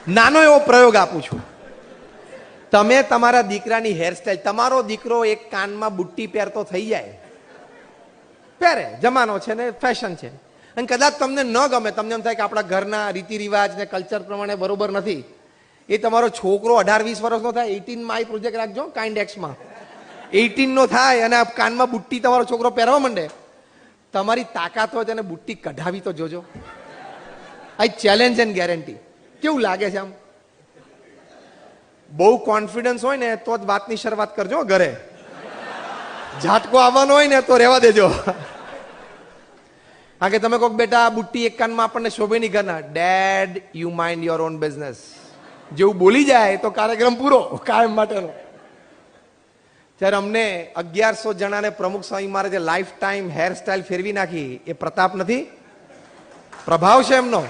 નાનો એવો પ્રયોગ આપું છું. તમે તમારા દીકરાની હેરસ્ટાઈલ, તમારો દીકરો એક કાનમાં બુટ્ટી પહેરતો થઈ જાય, પહેરે, જમાનો છે ને ફેશન છે, અને કદાચ તમને ન ગમે, તમને એમ થાય કે આપણા ઘરના રીતિ રિવાજ ને કલ્ચર પ્રમાણે બરોબર નથી, એ તમારો છોકરો 18-20 વર્ષનો થાય, 18 માં પ્રોજેક્ટ રાખજો કાઇન્ડ એક્સમાં, 18 નો થાય અને કાનમાં બુટ્ટી તમારો છોકરો પહેરવા માંડે, તમારી તાકાત હોય તેને બુટ્ટી કઢાવી તો જોજો. આ ચેલેન્જ એન્ડ ગેરંટી. કેવું લાગે છે? આમ બહુ કોન્ફિડન્સ હોય ને તો જ વાતની શરૂઆત કરજો ઘરે. ઝાટકો આવવાનો હોય ને તો રહેવા દેજો. કારણ કે તમે કહો બેટા બુટ્ટી એક કાનમાં આપણને શોભે નહીં ઘરના, dad you mind your own business જેવું બોલી જાય તો કાર્યક્રમ પૂરો કાયમ માટેનો. ત્યારે અમને 1100 જણાને પ્રમુખ સ્વામી મહારાજે લાઈફ ટાઈમ હેર સ્ટાઈલ ફેરવી નાખી. એ પ્રતાપ નથી, પ્રભાવ છે એમનો.